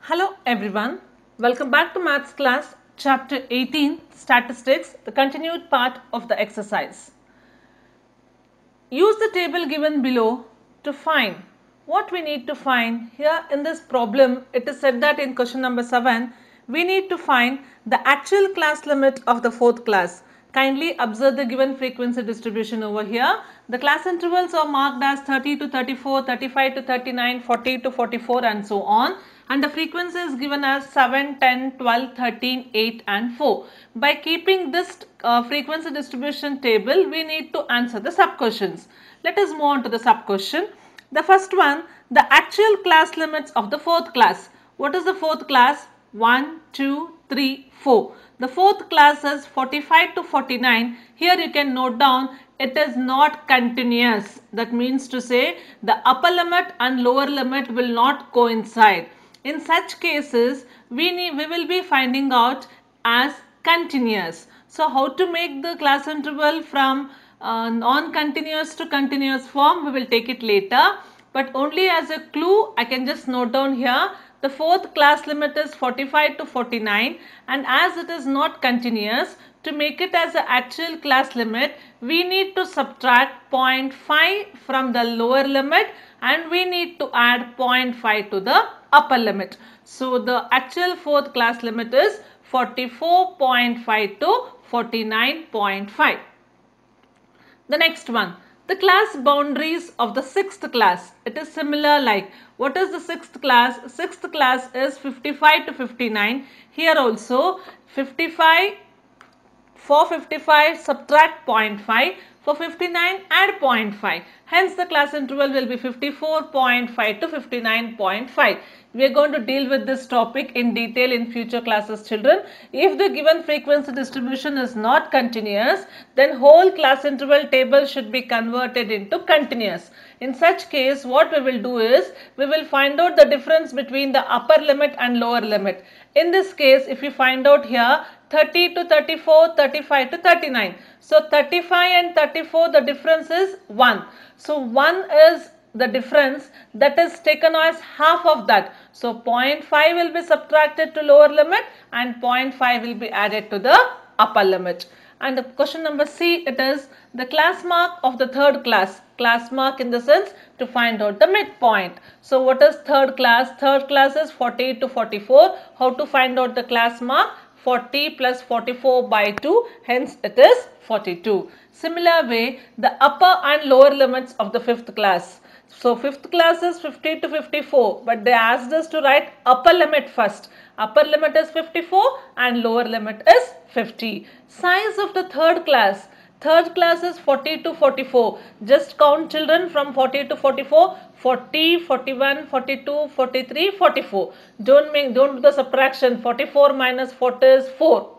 Hello everyone, welcome back to Maths class, chapter 18, Statistics, the continued part of the exercise. Use the table given below to find what we need to find. Here in this problem, it is said that in question number 7, we need to find the actual class limit of the 4th class. Kindly observe the given frequency distribution over here. The class intervals are marked as 30 to 34, 35 to 39, 40 to 44 and so on. And the frequency is given as 7, 10, 12, 13, 8 and 4. By keeping this frequency distribution table, we need to answer the sub questions. Let us move on to the sub question. The first one, the actual class limits of the 4th class. What is the 4th class? 1, 2, 3, 4. The 4th class is 45 to 49. Here you can note down it is not continuous. That means to say the upper limit and lower limit will not coincide. In such cases, we will be finding out as continuous. So, how to make the class interval from non-continuous to continuous form, we will take it later. But only as a clue, I can just note down here, the 4th class limit is 45 to 49, and as it is not continuous, to make it as an actual class limit, we need to subtract 0.5 from the lower limit and we need to add 0.5 to the upper limit. So, the actual 4th class limit is 44.5 to 49.5. The next one, the class boundaries of the 6th class. It is similar like, what is the 6th class? 6th class is 55 to 59. Here also 55, for 55 subtract 0.5, for 59 add 0.5. Hence the class interval will be 54.5 to 59.5. We are going to deal with this topic in detail in future classes, children. If the given frequency distribution is not continuous, then whole class interval table should be converted into continuous. In such case, what we will do is, we will find out the difference between the upper limit and lower limit. In this case, if you find out here, 30 to 34, 35 to 39. So, 35 and 34, the difference is 1. So, 1 is the difference, that is taken as half of that. So, 0.5 will be subtracted to lower limit and 0.5 will be added to the upper limit. And the question number C, it is the class mark of the 3rd class. Class mark in the sense to find out the midpoint. So, what is 3rd class? 3rd class is 48 to 44. How to find out the class mark? 40 plus 44 by 2, hence it is 42. Similar way, the upper and lower limits of the 5th class. So, 5th class is 50 to 54, but they asked us to write upper limit first. Upper limit is 54 and lower limit is 50. Size of the 3rd class. 3rd class is 40 to 44. Just count, children, from 40 to 44. 40, 41, 42, 43, 44. Don't do the subtraction. 44 minus 40 is 4.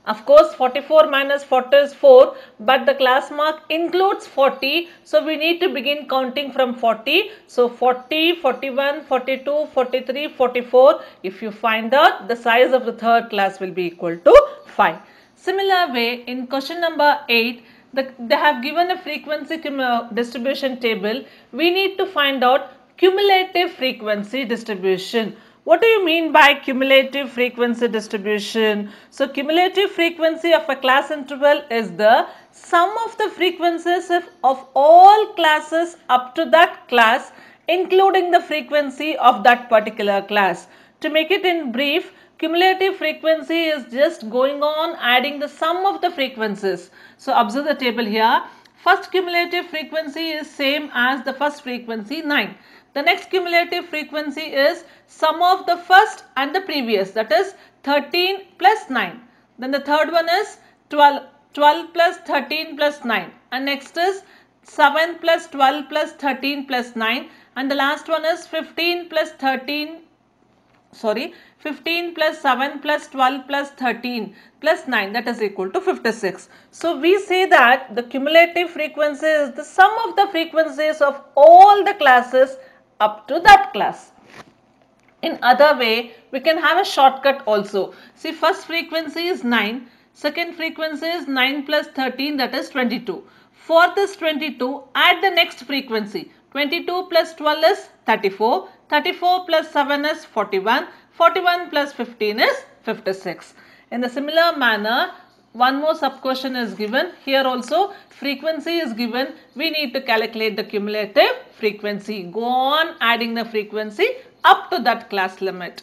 Of course, 44 minus 40 is 4, but the class mark includes 40. So, we need to begin counting from 40. So, 40, 41, 42, 43, 44. If you find out, the size of the 3rd class will be equal to 5. Similar way, in question number 8, they have given a frequency distribution table. We need to find out cumulative frequency distribution. What do you mean by cumulative frequency distribution? So, cumulative frequency of a class interval is the sum of the frequencies of all classes up to that class, including the frequency of that particular class. To make it in brief, cumulative frequency is just going on adding the sum of the frequencies. So, observe the table here. First cumulative frequency is same as the first frequency, 9. The next cumulative frequency is sum of the first and the previous, that is 13 plus 9. Then the third one is 12 plus 13 plus 9. And next is 7 plus 12 plus 13 plus 9. And the last one is 15 plus 7 plus 12 plus 13 plus 9, that is equal to 56. So, we say that the cumulative frequency is the sum of the frequencies of all the classes up to that class. In other way, we can have a shortcut also. See, first frequency is 9, second frequency is 9 plus 13, that is 22. Fourth is 22, add the next frequency. 22 plus 12 is 34. 34 plus 7 is 41. 41 plus 15 is 56. In the similar manner, one more sub question is given. Here also frequency is given. We need to calculate the cumulative frequency. Go on adding the frequency up to that class limit.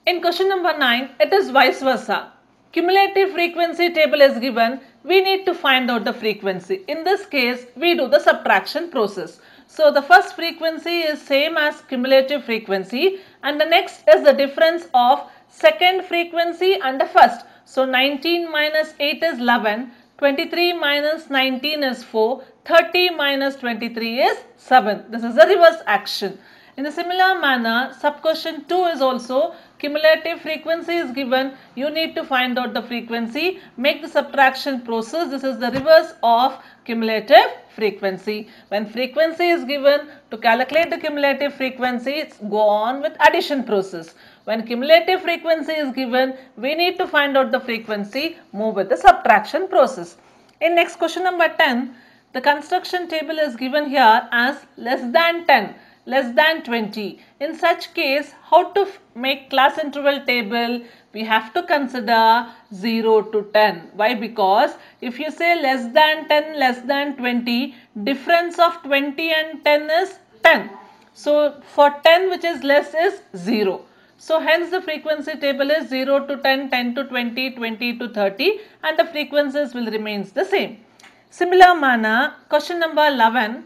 In question number 9, it is vice versa. Cumulative frequency table is given. We need to find out the frequency. In this case, we do the subtraction process. So the first frequency is same as cumulative frequency, and the next is the difference of second frequency and the first. So 19 minus 8 is 11, 23 minus 19 is 4, 30 minus 23 is 7. This is a reverse action. In a similar manner, sub question 2 is also cumulative frequency is given. You need to find out the frequency, make the subtraction process. This is the reverse of cumulative frequency. When frequency is given, to calculate the cumulative frequency, go on with addition process. When cumulative frequency is given, we need to find out the frequency, move with the subtraction process. In next question number 10, the construction table is given here as less than 10. Less than 20. In such case, how to make class interval table? We have to consider 0 to 10. Why? Because if you say less than 10, less than 20, difference of 20 and 10 is 10. So for 10 which is less is 0. So hence the frequency table is 0 to 10, 10 to 20, 20 to 30, and the frequencies will remain the same. Similar manner, question number 11,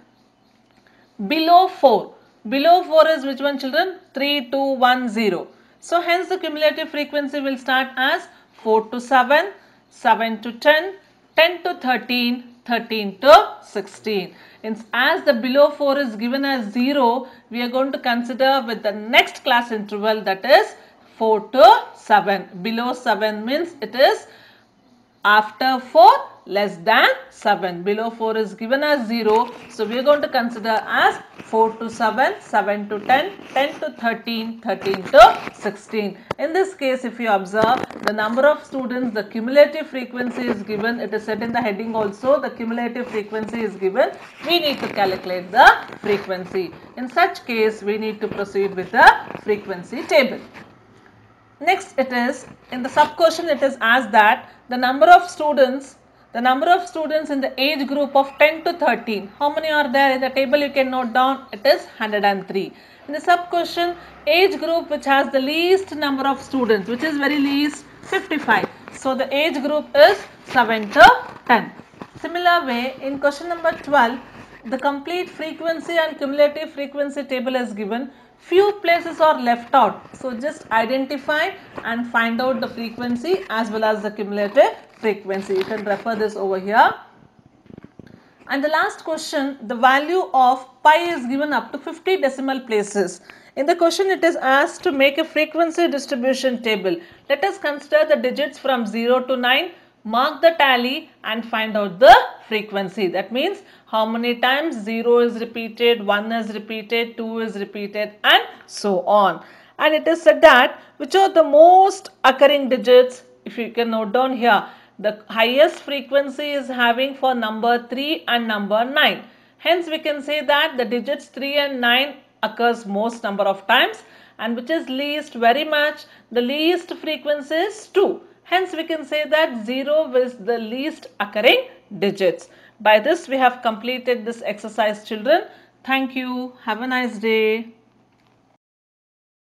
below 4. Below 4 is which one, children? 3, 2, 1, 0. So hence the cumulative frequency will start as 4 to 7, 7 to 10, 10 to 13, 13 to 16. As the below 4 is given as 0, we are going to consider with the next class interval, that is 4 to 7. Below 7 means it is after 4, less than 7. Below 4 is given as 0. So we are going to consider as 4 to 7, 7 to 10, 10 to 13, 13 to 16. In this case, if you observe the number of students, the cumulative frequency is given. It is said in the heading also, the cumulative frequency is given. We need to calculate the frequency. In such case, we need to proceed with the frequency table. Next, it is in the sub question, it is asked that the number of students in the age group of 10 to 13, how many are there in the table? You can note down, it is 103. In the sub question, age group which has the least number of students, which is very least, 55. So the age group is 7 to 10. Similar way, in question number 12, the complete frequency and cumulative frequency table is given. Few places are left out. So just identify and find out the frequency as well as the cumulative frequency. You can refer this over here. And the last question, the value of pi is given up to 50 decimal places. In the question, it is asked to make a frequency distribution table. Let us consider the digits from 0 to 9. Mark the tally and find out the frequency. That means how many times 0 is repeated, 1 is repeated, 2 is repeated, and so on. And it is said that which are the most occurring digits. If you can note down here, the highest frequency is having for number 3 and number 9. Hence we can say that the digits 3 and 9 occurs most number of times, and which is least very much, the least frequency is 2. Hence we can say that 0 is the least occurring digits. By this we have completed this exercise, children. Thank you. Have a nice day.